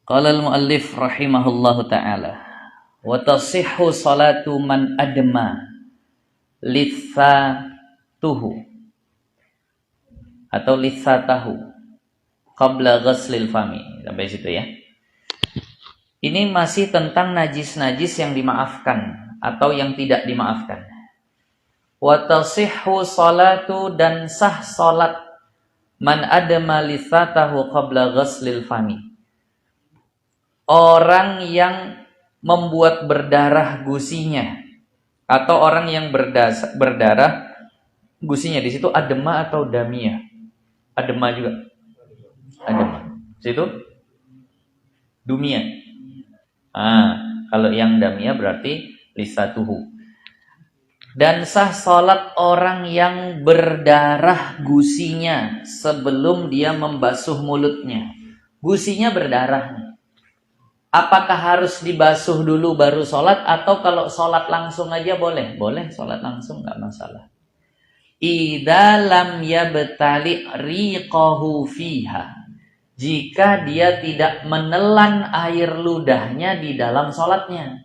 Qala al-muallif rahimahullahu ta'ala wa tasihhu salatu man adma lithatuhu atau lithatahu qabla ghaslil fami. Sampai situ ya. Ini masih tentang najis-najis yang dimaafkan atau yang tidak dimaafkan. Wa tasihhu salatu, dan sah salat man adma lithatahu qabla ghaslil fami. Orang yang membuat berdarah gusinya atau orang yang berdarah gusinya. Di situ adema atau damia? Adema juga. Adema. Situ dumia. Kalau yang damia berarti lisatuhu. Dan sah salat orang yang berdarah gusinya sebelum dia membasuh mulutnya. Gusinya berdarah. Apakah harus dibasuh dulu baru sholat, atau kalau sholat langsung aja boleh? Boleh, sholat langsung nggak masalah. Idza lam yabtali riqahu fiha, jika dia tidak menelan air ludahnya di dalam sholatnya.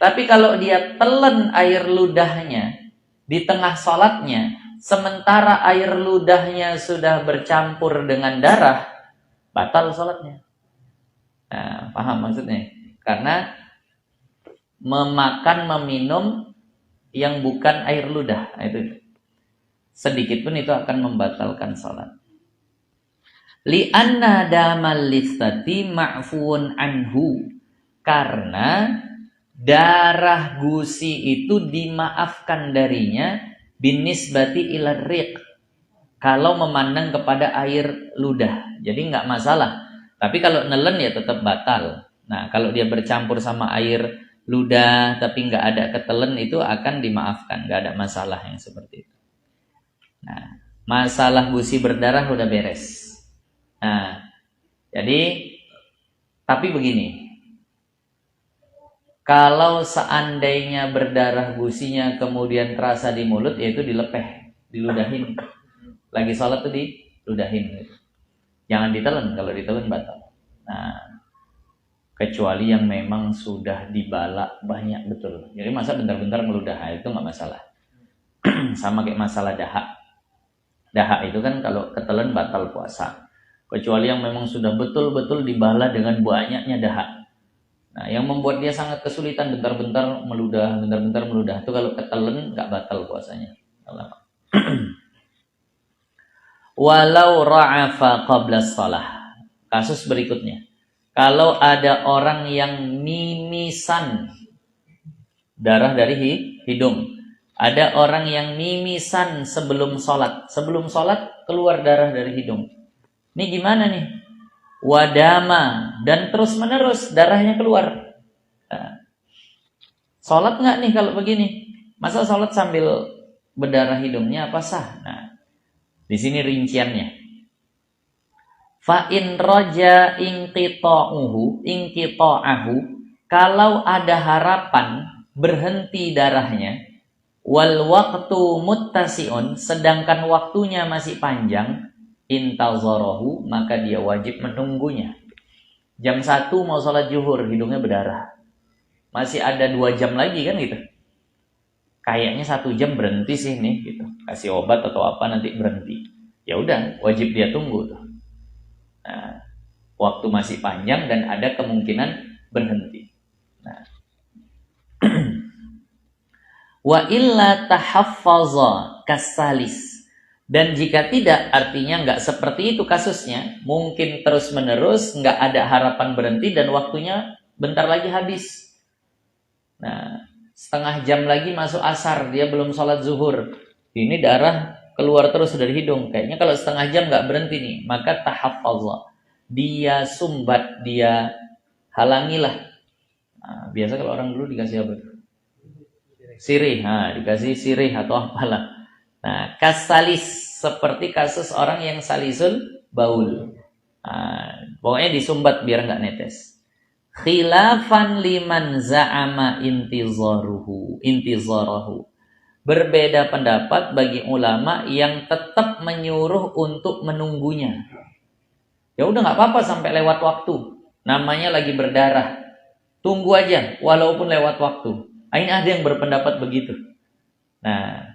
Tapi kalau dia telan air ludahnya di tengah sholatnya, sementara air ludahnya sudah bercampur dengan darah, batal sholatnya. Nah, paham maksudnya? Karena meminum yang bukan air ludah, itu sedikit pun itu akan membatalkan salat. Li'anna damal listati ma'fuun anhu, karena darah gusi itu dimaafkan darinya binisbati ila riq, kalau memandang kepada air ludah, jadi nggak masalah. Tapi kalau nelen ya tetap batal. Nah, kalau dia bercampur sama air ludah tapi nggak ada ketelen, itu akan dimaafkan, nggak ada masalah yang seperti itu. Nah, masalah gusi berdarah udah beres. Nah, jadi tapi begini, kalau seandainya berdarah gusinya kemudian terasa di mulut, yaitu dilepeh, diludahin. Lagi sholat tuh diludahin gitu. Jangan ditelan, kalau ditelan batal. Nah, kecuali yang memang sudah dibalak banyak betul. Jadi masa bentar-bentar meludah, itu nggak masalah. Sama kayak masalah dahak. Dahak itu kan kalau ketelan batal puasa. Kecuali yang memang sudah betul-betul dibala dengan banyaknya dahak. Nah, yang membuat dia sangat kesulitan bentar-bentar meludah, itu kalau ketelan nggak batal puasanya. Walau ra'afa qabla shalah. Kasus berikutnya. Kalau ada orang yang mimisan darah dari hidung. Ada orang yang mimisan sebelum sholat. Sebelum sholat keluar darah dari hidung. Ini gimana nih? Wadama, dan terus menerus darahnya keluar. Nah, sholat nggak nih kalau begini? Masa sholat sambil berdarah hidungnya apa sah? Nah, di sini rinciannya. Fa in raja inqita'ahu, kalau ada harapan berhenti darahnya, wal waqtu muttasi'un, sedangkan waktunya masih panjang, intazarahu, maka dia wajib menunggunya. Jam 1 mau sholat zuhur, hidungnya berdarah. Masih ada 2 jam lagi kan gitu. Kayaknya 1 jam berhenti sih nih gitu. Kasih obat atau apa nanti berhenti. Ya udah, wajib dia tunggu tuh. Nah, waktu masih panjang dan ada kemungkinan berhenti. Nah. Wa illa tahaffaza kasalis. Dan jika tidak, artinya nggak seperti itu kasusnya, mungkin terus menerus nggak ada harapan berhenti dan waktunya bentar lagi habis. Nah, setengah jam lagi masuk asar, dia belum sholat zuhur. Ini darah keluar terus dari hidung. Kayaknya kalau setengah jam nggak berhenti nih, maka tahaffazah. Dia sumbat, dia halangilah. Nah, biasa kalau orang dulu dikasih apa? Sirih. Nah, dikasih sirih atau apalah. Nah, kasalis, seperti kasus orang yang salisul baul. Nah, pokoknya disumbat biar nggak netes. Khilafan liman za'ama intizarahu. Berbeda pendapat bagi ulama yang tetap menyuruh untuk menunggunya. Ya udah nggak apa-apa sampai lewat waktu. namanya lagi berdarah. Tunggu aja, walaupun lewat waktu. Ini ada yang berpendapat begitu. Nah,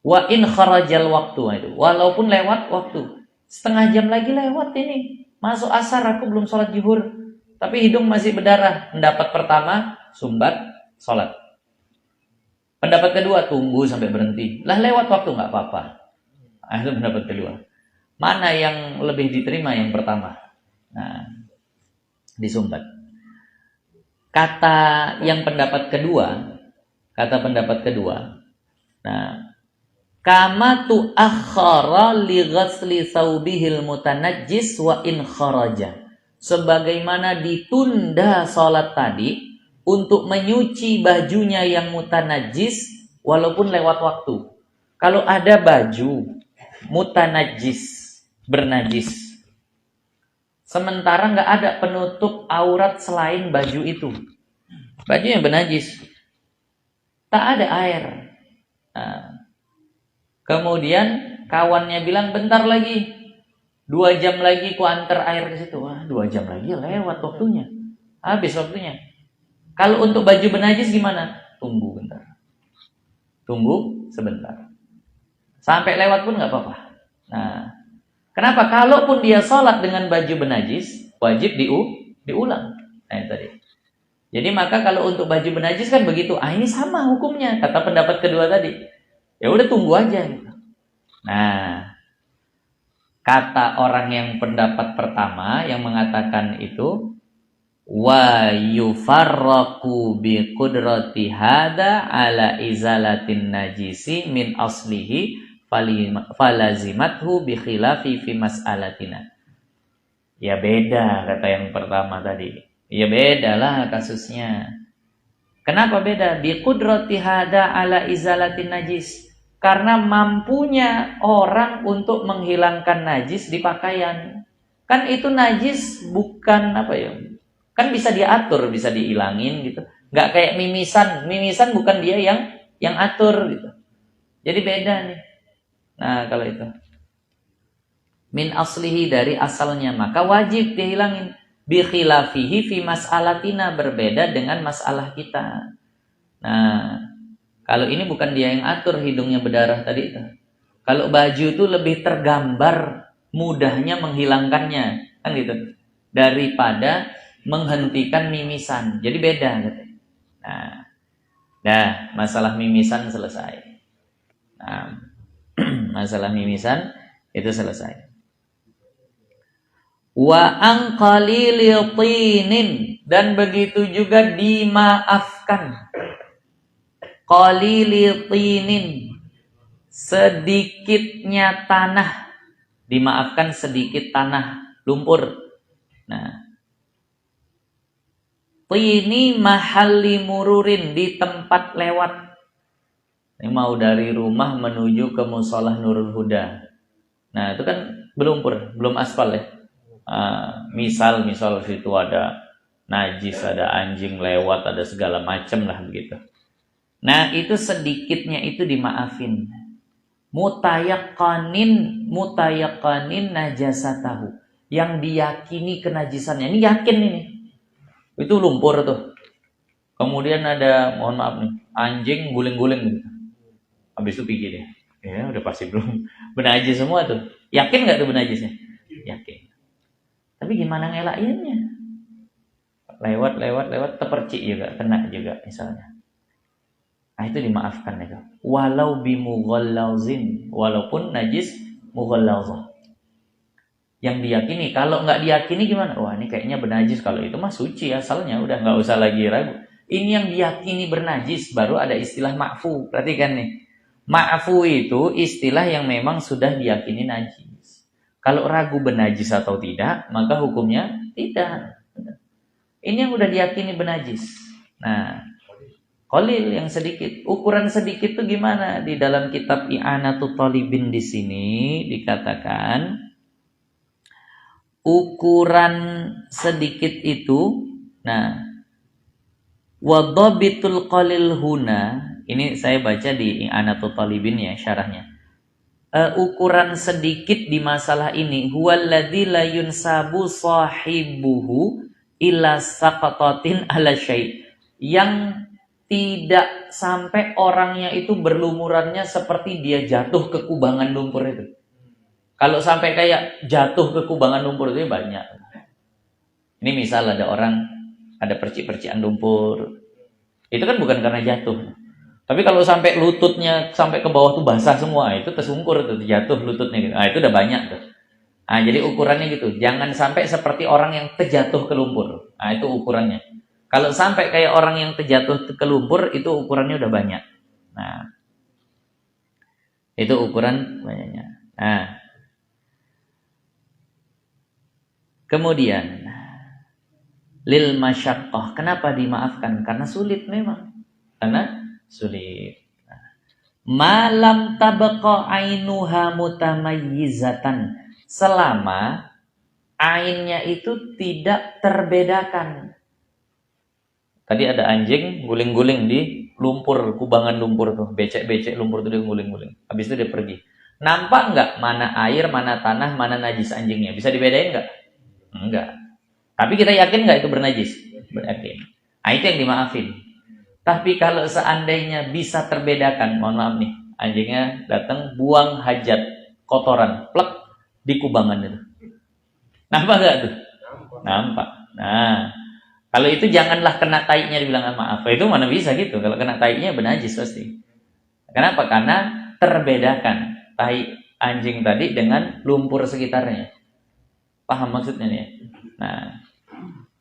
wa in kharajal waktu itu, walaupun lewat waktu. Setengah jam lagi lewat ini. Masuk asar, aku belum sholat zuhur. Tapi hidung masih berdarah. Pendapat pertama, sumbat, sholat. Pendapat kedua, tunggu sampai berhenti. Lah lewat waktu nggak apa-apa. Itu pendapat kedua. Mana yang lebih diterima? Yang pertama. Nah, disumbat. Kata pendapat kedua. Nah, kama tu'akhkhara li ghasli thawbihil mutanajjis wa in kharaja. Sebagaimana ditunda salat tadi untuk menyuci bajunya yang mutanajjis walaupun lewat waktu. Kalau ada baju mutanajjis, bernajis, sementara nggak ada penutup aurat selain baju itu, baju yang bernajis, tak ada air. Nah, kemudian kawannya bilang bentar lagi, 2 jam lagi ku antar air ke situ. Wah, 2 jam lagi lewat waktunya, habis waktunya. Kalau untuk baju bernajis gimana? Tunggu bentar, tunggu sebentar, sampai lewat pun nggak apa-apa. Nah, kenapa? Kalaupun dia sholat dengan baju bernajis, wajib diulang. Nah, itu tadi. Jadi maka kalau untuk baju bernajis kan begitu. Ini sama hukumnya. Kata pendapat kedua tadi. Ya udah tunggu aja. Gitu. Nah, kata orang yang pendapat pertama yang mengatakan itu, wa yufarraqu bi qudrati hada ala izalatin najisi min aslihi falazimathu bi khilafi fi mas'alatina. Ya beda kata yang pertama tadi. Ya bedalah kasusnya. Kenapa beda? Bi qudrati hada ala izalatin najis. Karena mampunya orang untuk menghilangkan najis di pakaian. Kan itu najis bukan apa ya? Kan bisa diatur, bisa dihilangin gitu. Nggak kayak mimisan. Mimisan bukan dia yang atur gitu. Jadi beda nih. Nah, kalau itu min aslihi, dari asalnya, maka wajib dihilangin. Bi khilafihi fi mas'alatina, berbeda dengan masalah kita. Nah, kalau ini bukan dia yang atur hidungnya berdarah tadi itu. Kalau baju itu lebih tergambar mudahnya menghilangkannya, kan gitu. Daripada menghentikan mimisan. Jadi beda gitu. Nah, masalah mimisan selesai. Nah, masalah mimisan itu selesai. Wa an qalilil tinin, dan begitu juga dimaafkan. Qalilil tinin, sedikitnya tanah, dimaafkan sedikit tanah, lumpur. Nah, tini mahalli mururin, di tempat lewat. Ini mau dari rumah menuju ke Musholah Nurul Huda. Nah, itu kan berlumpur, belum aspal ya. Misal situ ada najis, ada anjing lewat, ada segala macam lah begitu. Nah, itu sedikitnya itu dimaafin. Mutayaqanin najasatahu, yang diyakini kenajisannya. Ini yakin ini. Itu lumpur tuh. Kemudian ada, mohon maaf nih, anjing guling-guling gitu. Habis itu pikir deh, ya udah pasti belum bernajis semua tuh. Yakin nggak tuh bernajisnya? Yakin. Tapi gimana ngelainnya? Lewat terpercik juga, kena juga misalnya. Nah, itu dimaafkan itu. Walau bimughallazin, walaupun najis mughallazah. Yang diyakini, kalau nggak diyakini gimana? Wah, ini kayaknya bernajis. Kalau itu mah suci asalnya, udah nggak usah lagi ragu. Ini yang diyakini bernajis, baru ada istilah ma'fu. Perhatikan nih. Ma'fu itu istilah yang memang sudah diyakini najis. Kalau ragu bernajis atau tidak, maka hukumnya tidak. Ini yang udah diyakini bernajis. Nah, qalil yang sedikit. Ukuran sedikit itu gimana? Di dalam kitab I'anatul Talibin di sini dikatakan ukuran sedikit itu, nah, wadhabitul qalil huna, ini saya baca di I'anatul Talibin ya syarahnya. Ukuran sedikit di masalah ini huwallazi la yunsabu sahibuhu illa saqatatin ala syai', yang tidak sampai orangnya itu berlumurannya seperti dia jatuh ke kubangan lumpur itu. Kalau sampai kayak jatuh ke kubangan lumpur itu banyak. Ini misal ada orang ada percik-percikan lumpur, itu kan bukan karena jatuh. Tapi kalau sampai lututnya sampai ke bawah tuh basah semua, itu tersungkur tuh, jatuh lututnya gitu. Nah, itu udah banyak tuh. Nah, jadi ukurannya gitu. Jangan sampai seperti orang yang terjatuh ke lumpur. Nah, itu ukurannya. Kalau sampai kayak orang yang terjatuh ke lumpur, itu ukurannya udah banyak. Nah, itu ukuran banyaknya. Nah, kemudian lil masyaqqah. Kenapa dimaafkan? Karena sulit memang. Karena sulit. Malam tabqa ainuha mutamayyizatan. Selama ainnya itu tidak terbedakan. Tadi ada anjing guling-guling di lumpur, kubangan lumpur tuh, becek-becek lumpur tuh dia guling-guling. Habis itu dia pergi. Nampak nggak mana air, mana tanah, mana najis anjingnya? Bisa dibedain nggak? Enggak. Tapi kita yakin nggak itu bernajis? Yakin. Nah, itu yang dimaafin. Tapi kalau seandainya bisa terbedakan, mohon maaf nih, anjingnya datang buang hajat, kotoran, plek di kubangan itu. Nampak nggak tuh? Nampak. Nah, kalau itu janganlah kena taiknya dibilang maaf. Itu mana bisa gitu? Kalau kena taiknya bernajis pasti. Kenapa? Karena terbedakan taik anjing tadi dengan lumpur sekitarnya. Paham maksudnya nih? Nah,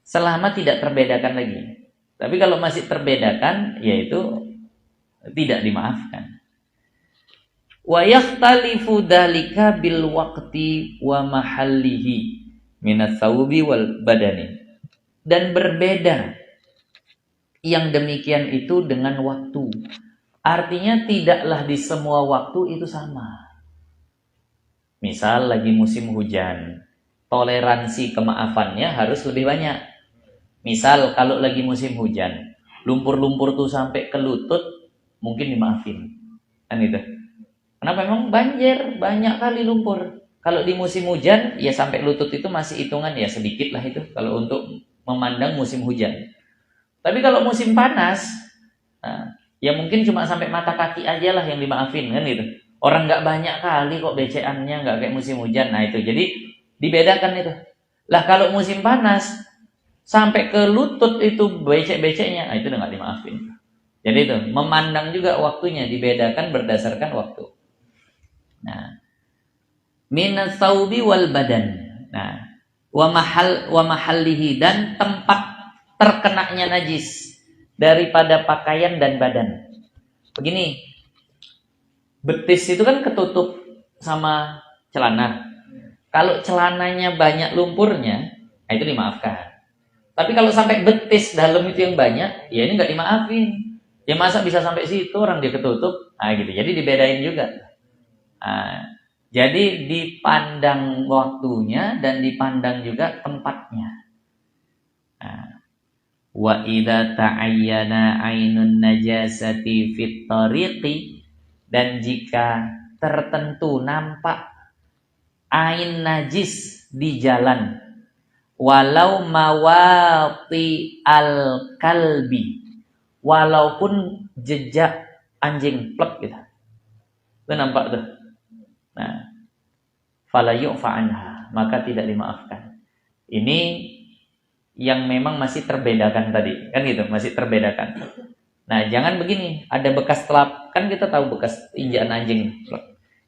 selama tidak terbedakan lagi. Tapi kalau masih terbedakan, yaitu tidak dimaafkan. Wa yakhtalifu dzalika bil waqti wa mahallihi minats thawbi wal badani. Dan berbeda yang demikian itu dengan waktu. Artinya tidaklah di semua waktu itu sama. Misal lagi musim hujan, toleransi kemaafannya harus lebih banyak. Misal kalau lagi musim hujan, lumpur-lumpur tuh sampai ke lutut, mungkin dimaafin. Kan itu. Kenapa? Memang banjir, banyak kali lumpur. Kalau di musim hujan, ya sampai lutut itu masih hitungan, ya sedikit lah itu. Kalau untuk memandang musim hujan. Tapi kalau musim panas, nah, ya mungkin cuma sampai mata kaki aja lah yang dimaafin, kan gitu. Orang nggak banyak kali kok beceannya, nggak kayak musim hujan. Nah itu, jadi dibedakan itu. Lah kalau musim panas, sampai ke lutut itu becek-beceknya, nah itu udah nggak dimaafin. Jadi itu, memandang juga waktunya, dibedakan berdasarkan waktu. Nah, minas thawbi wal badan. Nah, wa mahallihi, dan tempat terkenanya najis daripada pakaian dan badan. Begini, betis itu kan ketutup sama celana. Kalau celananya banyak lumpurnya, itu dimaafkan. Tapi kalau sampai betis dalam itu yang banyak, ya ini nggak dimaafin. Ya masa bisa sampai situ orang dia ketutup? Nah gitu. Jadi dibedain juga. Nah, jadi dipandang waktunya dan dipandang juga tempatnya. Nah, wa idza ta'ayyana ainun najasati fit tariqi, dan jika tertentu nampak ain najis di jalan, walau mawati al kalbi, walaupun jejak anjing plek gitu. Itu nampak tuh. Nah, fala yu'fa anha, maka tidak dimaafkan. Ini yang memang masih terbedakan tadi, kan gitu, masih terbedakan. Nah, jangan begini, ada bekas telap, kan kita tahu bekas injakan anjing.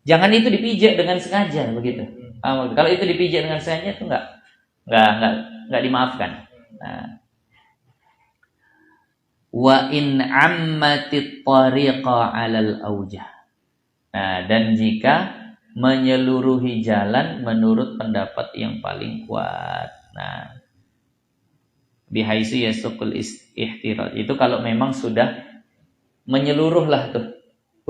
Jangan itu dipijak dengan sengaja begitu. Kalau itu dipijak dengan sengaja itu enggak dimaafkan. Nah, wa in ammatit tariqa 'alal aujah. Nah, dan jika menyeluruhi jalan menurut pendapat yang paling kuat. Nah, bihaitsu yasukul ihtirat. Itu kalau memang sudah menyeluruh lah tuh.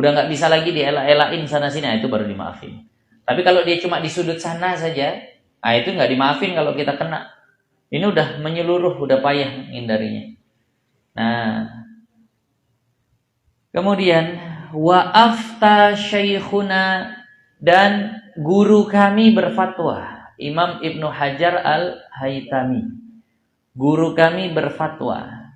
Udah nggak bisa lagi dielak-elakin sana sini, itu baru dimaafin. Tapi kalau dia cuma di sudut sana saja, itu nggak dimaafin kalau kita kena. Ini udah menyeluruh, udah payah hindarinya. Nah, kemudian wa afta syekhuna, dan guru kami berfatwa, Imam Ibnu Hajar al-Haytami, Guru kami berfatwa,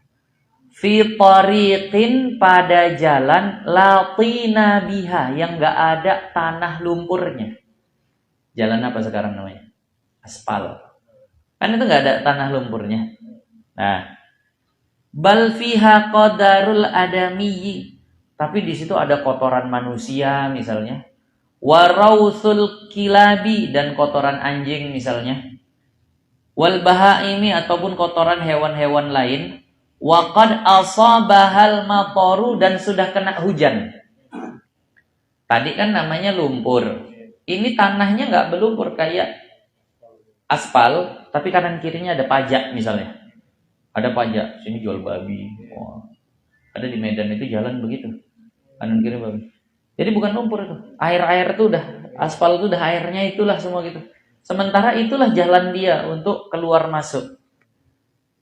fi tariqin, pada jalan, latina biha, yang gak ada tanah lumpurnya. Jalan apa sekarang namanya? Aspal. Kan itu gak ada tanah lumpurnya. Nah, bal fiha qadarul adamiyyi, tapi di situ ada kotoran manusia misalnya. Warausul kilabi, dan kotoran anjing misalnya. Wal bahaimi, ataupun kotoran hewan-hewan lain. Wa qad asabahal mataru, dan sudah kena hujan. Tadi kan namanya lumpur. Ini tanahnya nggak berlumpur kayak aspal, tapi kanan kirinya ada pajak misalnya. Ada pajak, sini jual babi. Wah. Ada di Medan itu jalan begitu. Kanan kiri babi. Jadi bukan lumpur itu. Air-air itu udah, aspal itu udah airnya itulah semua gitu. Sementara itulah jalan dia untuk keluar masuk.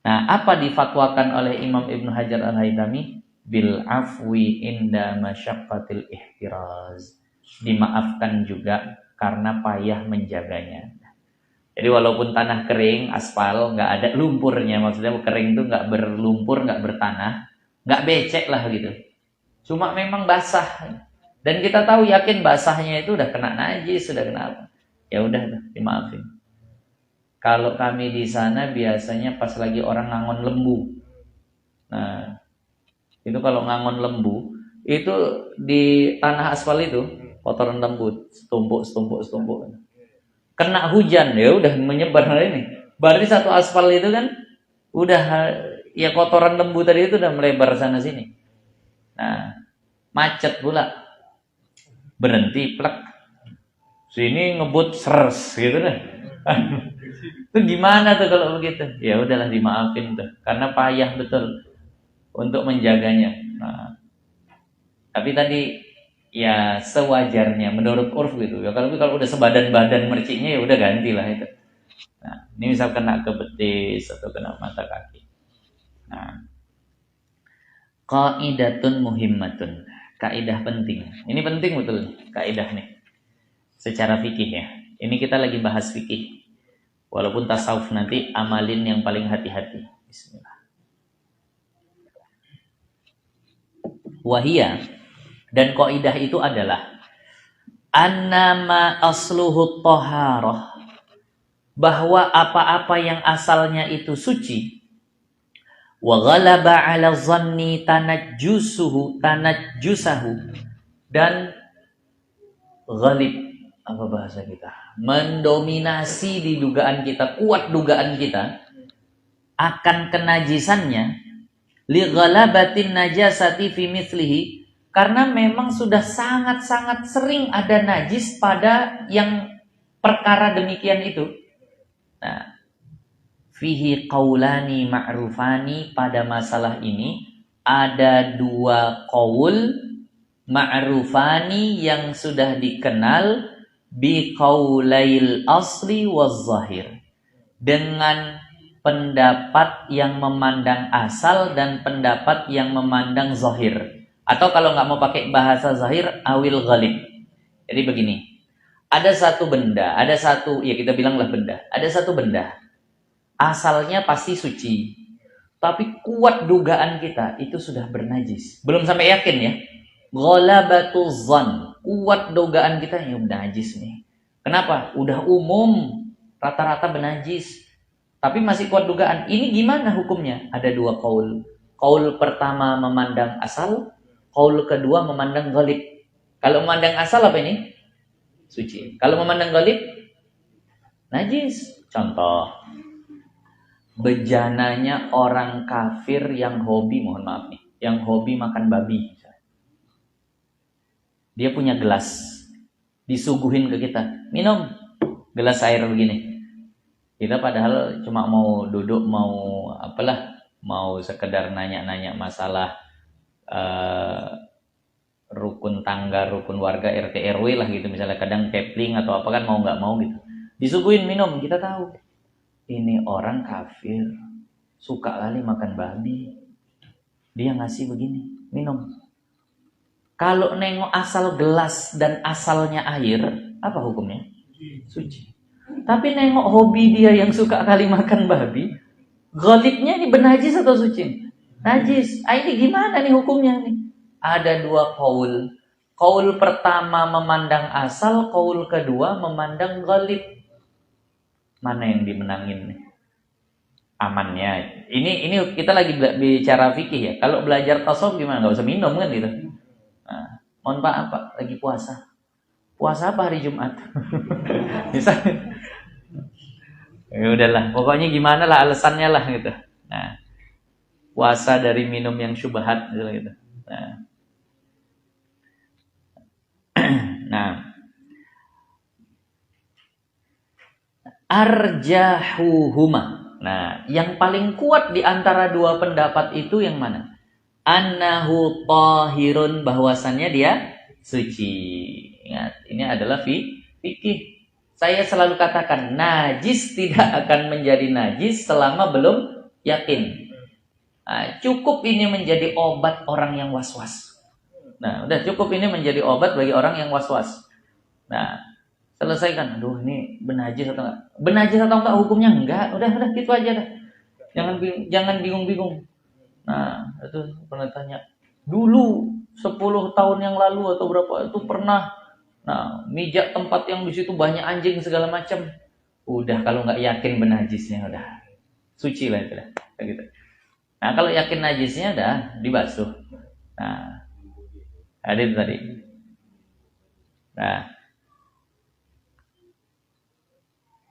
Nah, apa difatwakan oleh Imam Ibnu Hajar Al-Haytami? Bil afwi inda masyaqqatil ihtiraz. Dimaafkan juga karena payah menjaganya. Jadi walaupun tanah kering, aspal, nggak ada lumpurnya, maksudnya kering itu nggak berlumpur, nggak bertanah, nggak becek lah gitu. Cuma memang basah. Dan kita tahu yakin basahnya itu udah kena najis, sudah kena apa. Ya udah, dimaafin. Kalau kami di sana biasanya pas lagi orang ngangon lembu. Nah, itu kalau ngangon lembu, itu di tanah aspal itu kotoran lembu, setumpuk. Kena hujan, ya udah menyebar ini. Berarti satu aspal itu kan udah, ya kotoran lembu tadi itu udah melebar sana sini. Nah, macet pula. Berhenti plek. Sini ngebut sers gitu kan. Itu gimana tuh kalau begitu? Ya udahlah, dimaafin tuh, karena payah betul untuk menjaganya. Nah, tapi tadi ya sewajarnya menurut urf gitu. Ya kalau udah sebadan-badan merciknya ya udah gantilah itu. Nah, ini misal kena ke betis atau kena mata kaki. Nah, qaidatun muhimmatun. Kaidah penting. Ini penting betul kaidah nih. Secara fikih ya. Ini kita lagi bahas fikih. Walaupun tasawuf nanti amalin yang paling hati-hati. Bismillah. Wahia, dan kaidah itu adalah annama asluhu thaharah, bahwa apa-apa yang asalnya itu suci, wa ghalaba 'ala dhanni tanajjusahu, dan ghalib, apa bahasa kita, mendominasi di dugaan kita, kuat dugaan kita akan kenajisannya, li ghalabatin najasati fi mithlihi, karena memang sudah sangat-sangat sering ada najis pada yang perkara demikian itu. Nah, fihi qaulani ma'rufani, pada masalah ini ada dua qaul ma'rufani yang sudah dikenal, bi qaulail asli waz zahir, dengan pendapat yang memandang asal dan pendapat yang memandang zahir. Atau kalau nggak mau pakai bahasa zahir, awil ghalib. Jadi begini, ada satu benda, ya kita bilanglah benda, ada satu benda asalnya pasti suci, tapi kuat dugaan kita itu sudah bernajis. Belum sampai yakin ya. Ghalabatuz zan, kuat dugaan kita ya najis nih. Kenapa? Udah umum rata-rata bernajis, tapi masih kuat dugaan. Ini gimana hukumnya? Ada dua qaul. Qaul pertama memandang asal, qaul kedua memandang ghalib. Kalau memandang asal apa ini? Suci. Kalau memandang ghalib, najis. Contoh, bejananya orang kafir yang hobi, mohon maaf nih, yang hobi makan babi. Dia punya gelas, disuguhin ke kita, minum gelas air begini. Kita padahal cuma mau duduk, mau apalah, mau sekedar nanya-nanya masalah rukun tangga, rukun warga, RT RW lah gitu, misalnya kadang kepling atau apa kan, mau nggak mau gitu. Disuguhin minum, kita tahu ini orang kafir, suka kali makan babi, dia ngasih begini, minum. Kalau nengok asal gelas dan asalnya air, apa hukumnya? Suci. Tapi nengok hobi dia yang suka kali makan babi, Ghalibnya ini benajis atau suci? Najis. Ini gimana nih hukumnya nih? Ada dua qaul. Qaul pertama memandang asal, qaul kedua memandang ghalib. Mana yang dimenangin nih? Amannya. Ini kita lagi bicara fikih ya. Kalau belajar tasawuf gimana? Gak usah minum kan gitu. Nah, mohon maaf Pak, lagi puasa. Puasa apa hari Jumat? Bisa. Ya udahlah, pokoknya gimana lah alasannya lah gitu. Nah, puasa dari minum yang syubhat gitu. Nah, arjahuhuma. Nah, yang paling kuat di antara dua pendapat itu yang mana? Annahu tahirun, bahwasannya dia suci. Ingat, ini adalah fikih. Saya selalu katakan, najis tidak akan menjadi najis selama belum yakin. Nah, cukup ini menjadi obat orang yang was-was. Nah, udah cukup ini menjadi obat bagi orang yang was-was. Nah, selesaikan. Aduh, ini benajis atau enggak? Benajis atau enggak hukumnya enggak. Udah gitu aja dah. Jangan bingung-bingung. Nah, itu pernah tanya. Dulu 10 tahun yang lalu atau berapa itu pernah. Nah, mijak tempat yang di situ banyak anjing segala macam. Udah kalau nggak yakin benajisnya udah suci lah itu dah. Gitu. Nah, kalau yakin najisnya udah dibasuh. Nah, ada itu tadi. Nah,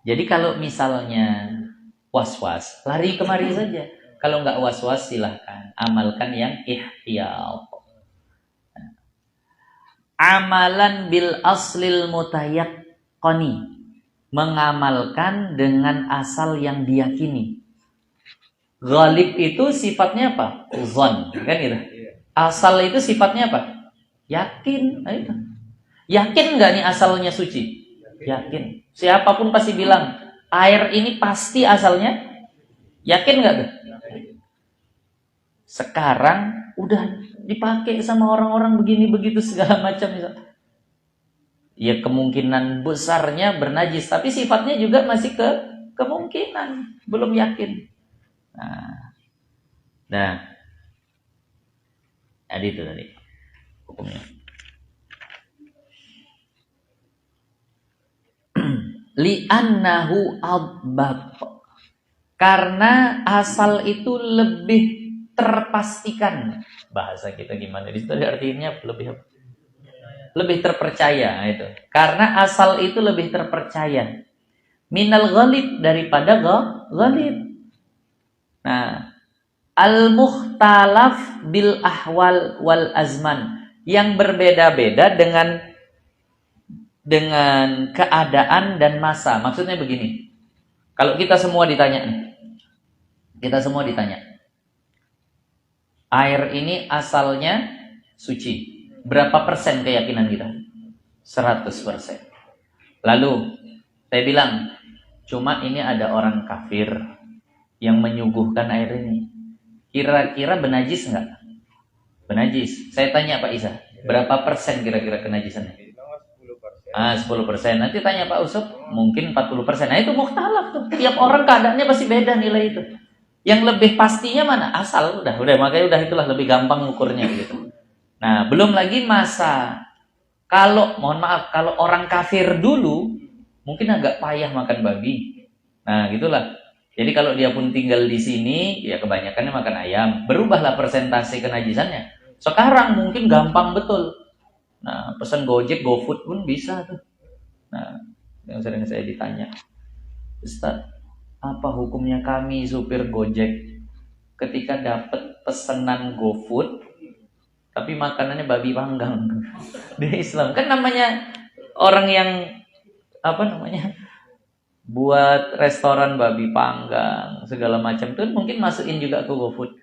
jadi kalau misalnya was-was, lari kemari saja. Kalau nggak was-was silahkan amalkan yang ihtiyat. Amalan bil aslil mutayaqqani, mengamalkan dengan asal yang diyakini. Ghalib itu sifatnya apa? Zon, kan gitu. Asal itu sifatnya apa? Yakin. Nah, itu. Yakin nggak nih asalnya suci? Yakin. Siapapun pasti bilang air ini pasti asalnya. Yakin nggak tuh? Sekarang udah dipakai sama orang-orang begini begitu segala macam. Ya kemungkinan besarnya bernajis, tapi sifatnya juga masih kemungkinan, belum yakin. Nah, jadi itu tadi hukumnya. Li'annahu adbaq, karena asal itu lebih terpastikan. Bahasa kita gimana? Di situ artinya lebih terpercaya itu. Karena asal itu lebih terpercaya. Minal ghalib, daripada ghalib. Nah, al-mukhtalaf bil ahwal wal azman, yang berbeda-beda dengan keadaan dan masa. Maksudnya begini. Kalau kita semua ditanya nih. Air ini asalnya suci. Berapa persen keyakinan kita? 100%. Lalu saya bilang, cuma ini ada orang kafir yang menyuguhkan air ini. Kira-kira benajis enggak? Benajis. Saya tanya Pak Isa, berapa persen kira-kira kenajisannya? 10%. Nanti tanya Pak Usop, mungkin 40%. Nah, itu mukhtalaf tuh. Tiap orang keadaannya pasti beda nilai itu. Yang lebih pastinya mana? Asal. Udah makanya itulah lebih gampang ukurnya gitu. Nah, belum lagi masa. Mohon maaf, kalau orang kafir dulu mungkin agak payah makan babi. Nah, gitulah. Jadi kalau dia pun tinggal di sini, ya kebanyakannya makan ayam. Berubahlah persentase kenajisannya. Sekarang mungkin gampang betul. Nah, pesan Gojek, GoFood pun bisa tuh. Nah, yang sering saya ditanya, Ustaz, apa hukumnya kami supir Gojek ketika dapat pesanan GoFood tapi makanannya babi panggang? Di Islam kan namanya orang yang buat restoran babi panggang segala macam tuh mungkin masukin juga ke GoFood.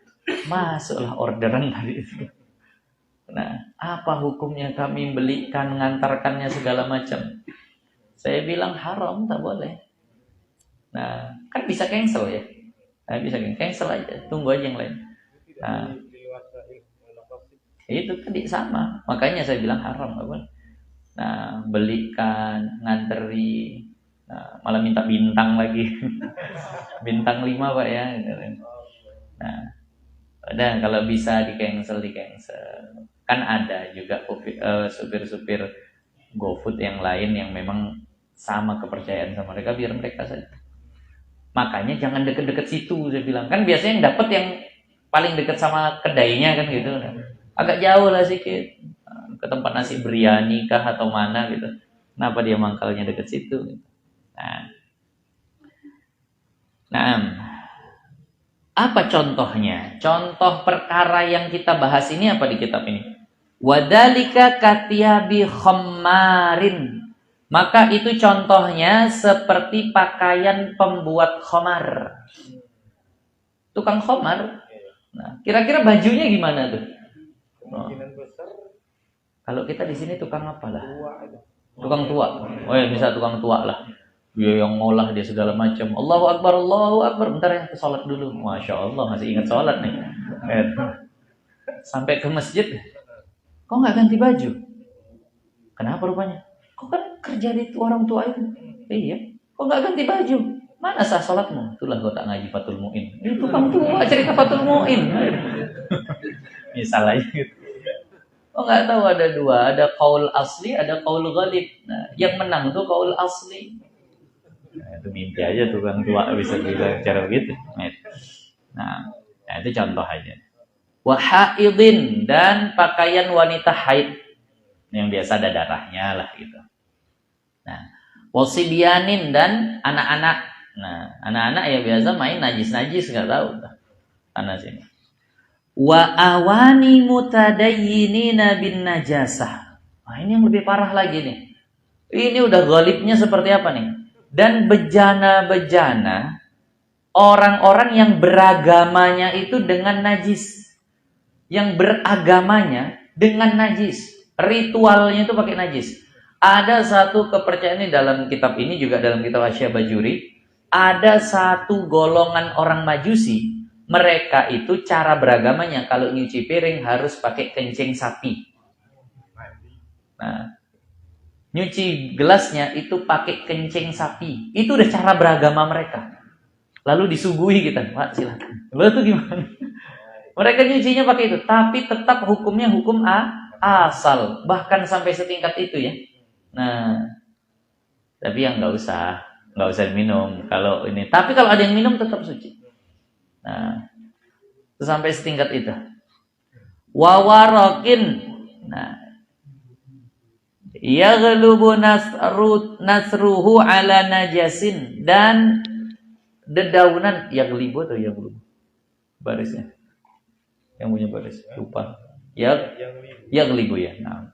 Masuklah orderan tadi itu. Nah, apa hukumnya kami belikan, ngantarkannya segala macam? Saya bilang haram, tak boleh. Nah, kan bisa cancel ya. Nah, bisa cancel aja, tunggu aja yang lain. Nah, itu tadi sama. Makanya saya bilang haram, tak boleh. Nah, belikan, nganteri. Nah, malah minta bintang lagi. Bintang 5 Pak ya. Nah, udah kalau bisa di cancel. Kan ada juga supir-supir GoFood yang lain yang memang sama kepercayaan sama mereka, biar mereka saja. Makanya jangan deket-deket situ, saya bilang. Kan biasanya yang dapat yang paling deket sama kedainya kan gitu. Agak jauh lah sedikit. Ke tempat nasi biryani kah atau mana gitu. Kenapa dia mangkalnya deket situ? Nah, apa contohnya? Contoh perkara yang kita bahas ini apa di kitab ini? Wadalika katiyabi khammarin. Maka itu contohnya seperti pakaian pembuat khamar. Tukang khamar. Nah, kira-kira bajunya gimana tuh? Kalau kita di sini tukang apa lah? Tukang tua. Oh ya, bisa tukang tua lah. Dia yang ngolah dia segala macam. Allahu Akbar, Allahu Akbar. Bentar ya, ke sholat dulu. Masya Allah, masih ingat sholat nih. Sampai ke masjid, kok nggak ganti baju? Kenapa rupanya? Kok kan kerja di orang tua itu? Iya. Kok nggak ganti baju? Mana sah sholatmu? Itulah kau tak ngaji Fathul Mu'in. Itu tukang tua cerita Fathul Mu'in. Misalnya gitu. Oh nggak tahu ada dua, ada qaul asli, ada qaul ghalib. Nah, yang menang tuh qaul asli. Nah, itu mimpi aja tukang tua bisa cara begitu. Nah, itu contoh aja. Wahaidin, dan pakaian wanita haid yang biasa ada darahnya lah gitu. Nah, wasibyanin, dan anak-anak. Nah, anak-anak ya biasa main najis-najis nggak tahu sana sini. Wa awani mutadayyinina bin najasah. Nah, ini yang lebih parah lagi nih. Ini udah ghalibnya seperti apa nih? Dan bejana-bejana orang-orang yang beragamanya itu dengan najis. Yang beragamanya dengan najis. Ritualnya itu pakai najis. Ada satu kepercayaan di dalam kitab ini, juga dalam kitab Asy Bajuri, ada satu golongan orang Majusi. Mereka itu cara beragamanya kalau nyuci piring harus pakai kencing sapi. Nah, nyuci gelasnya itu pakai kencing sapi. Itu udah cara beragama mereka. Lalu disuguhi kita, Pak silakan. Lalu itu gimana? Mereka nyucinya pakai itu, tapi tetap hukumnya hukum asal. Bahkan sampai setingkat itu ya. Nah, tapi yang nggak usah minum kalau ini. Tapi kalau ada yang minum tetap suci. Nah, sampai setingkat itu. Wawarokin. Nah, yaghlubu nasruhu ala najasin, dan dedaunan yaghlibu atau yaghlubu barisnya. Yang punya baris lupa. Yaghlibu ya. Nah.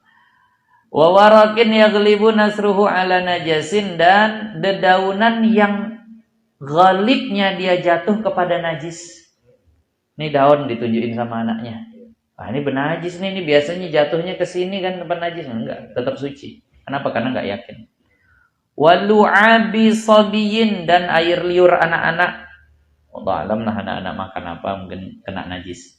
Wawarokin yaghlibu nasruhu ala najasin, dan dedaunan yang ghalibnya dia jatuh kepada najis. Ini daun ditunjukin sama anaknya. Ah, ini benajis nih, ini biasanya jatuhnya ke sini kan tempat najis. Enggak, tetap suci. Kenapa? Karena enggak yakin. Walu'abi sabiyin, dan air liur anak-anak. Allah alam lah anak-anak makan apa, mungkin kena najis.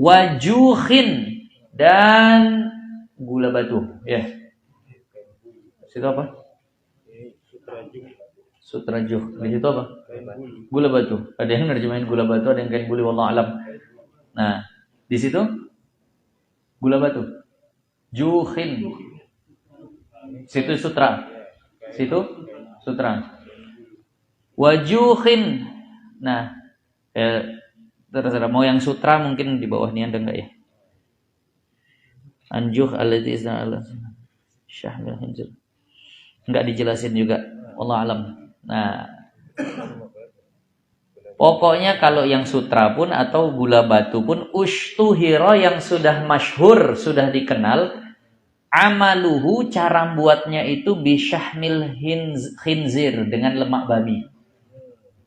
Wajuhin, dan gula batu. Ya. Situ apa? Sutrajuh. Di situ apa? Gula batu. Ada yang nerjemahin gula batu, ada yang kain buli, wallahu alam. Nah, di situ gula batu. Juhin. Situ sutra. Situ sutra. Wajuhin. Nah, terserah mau yang sutra mungkin di bawah ini ada enggak ya? Anjuh alladzi izna Allah. Syahmil hinjir. Enggak dijelasin juga. Allah alam. Nah, pokoknya kalau yang sutra pun atau gula batu pun ushtuhira, yang sudah masyhur, sudah dikenal, amaluhu, cara buatnya itu bisyahmil khinzir, dengan lemak babi.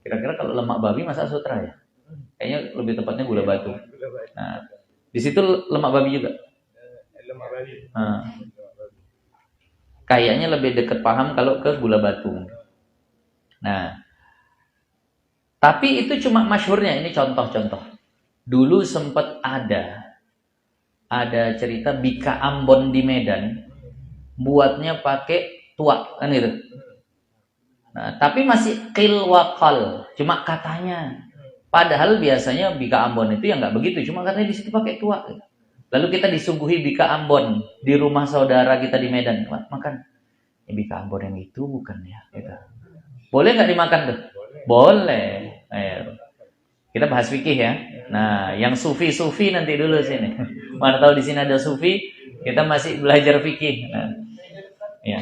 Kira-kira kalau lemak babi masa sutra ya? Kayaknya lebih tepatnya gula batu. Nah, di situ lemak babi juga. Nah, kayaknya lebih dekat paham kalau ke gula batu. Nah, tapi itu cuma masyhurnya, ini contoh-contoh. Dulu sempat ada cerita Bika Ambon di Medan, buatnya pakai tuak, kan gitu. Nah, tapi masih qil wa qal, cuma katanya. Padahal biasanya bika Ambon itu ya nggak begitu, cuma katanya di situ pakai tua. Lalu kita disuguhi bika Ambon di rumah saudara kita di Medan, makan. Ya, bika Ambon yang itu bukan ya? Gitu. Boleh nggak dimakan tuh? Boleh. Ayo. Kita bahas fikih ya. Nah, yang sufi nanti dulu sini. Mana tahu di sini ada sufi, kita masih belajar fikih. Nah, ya.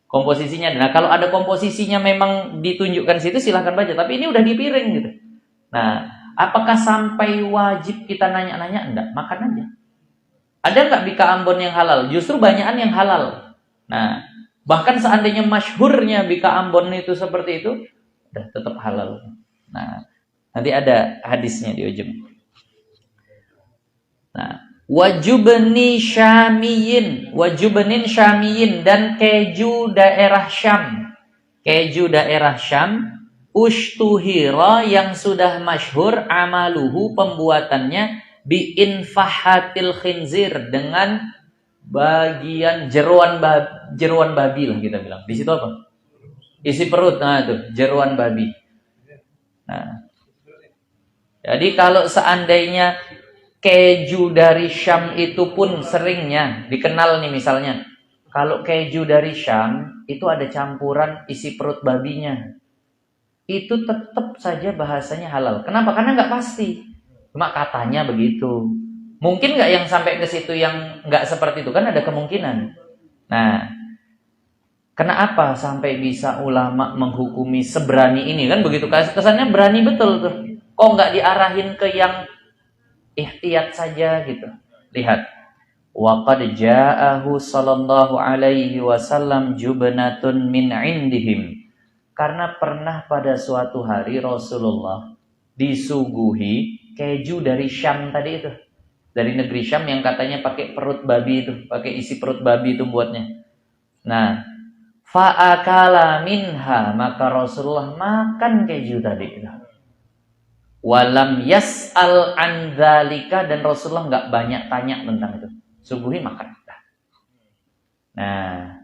Komposisinya. Nah, kalau ada komposisinya memang ditunjukkan situ silahkan baca. Tapi ini udah di piring gitu. Nah, apakah sampai wajib kita nanya-nanya? Enggak, makan aja. Ada nggak bika Ambon yang halal? Justru banyakan yang halal. Nah, bahkan seandainya masyhurnya bika Ambon itu seperti itu, udah tetap halal. Nah, nanti ada hadisnya di ujung. Nah, wajubni syamiyin, wajubnin syamiyin, dan keju daerah Syam. Keju daerah Syam, ushtuhira yang sudah masyhur amaluhu pembuatannya biinfahatil khinzir dengan bagian jeruan babi lah kita bilang. Di situ apa? Isi perut. Nah, itu jeruan babi. Nah, jadi kalau seandainya keju dari Syam itu pun seringnya dikenal nih misalnya. Kalau keju dari Syam itu ada campuran isi perut babinya. Itu tetap saja bahasanya halal. Kenapa? Karena nggak pasti. Cuma katanya begitu. Mungkin nggak yang sampai ke situ yang nggak seperti itu, kan ada kemungkinan. Nah, kenapa sampai bisa ulama menghukumi seberani ini? Kan begitu, kesannya berani betul tuh. Kok nggak diarahin ke yang ihtiyat saja gitu. Lihat. Wa qad ja'ahu sallallahu alaihi wasallam jubnatun min indihim. Karena pernah pada suatu hari Rasulullah disuguhi keju dari Syam tadi itu. Dari negeri Syam yang katanya pakai perut babi itu, pakai isi perut babi itu buatnya. Nah, fa'akala minha, maka Rasulullah makan keju tadi itu. Walam yas'al an dzalika, dan Rasulullah nggak banyak tanya tentang itu. Suguhi makan. Nah,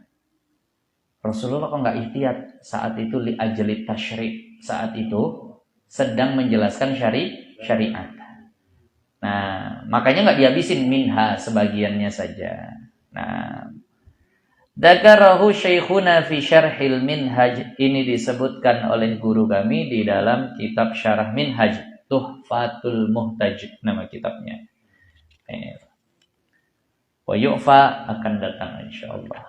Rasulullah kok nggak ihtiyat saat itu li ajli tasyri', saat itu sedang menjelaskan syariat. Nah, makanya nggak dihabisin minha, sebagiannya saja. Nah, dzakarahu syekhuna fi syarhil minhaj, ini disebutkan oleh guru kami di dalam kitab syarah minhaj, Tuhfatul Muhtaj nama kitabnya. Wa yu'fa akan datang insyaallah.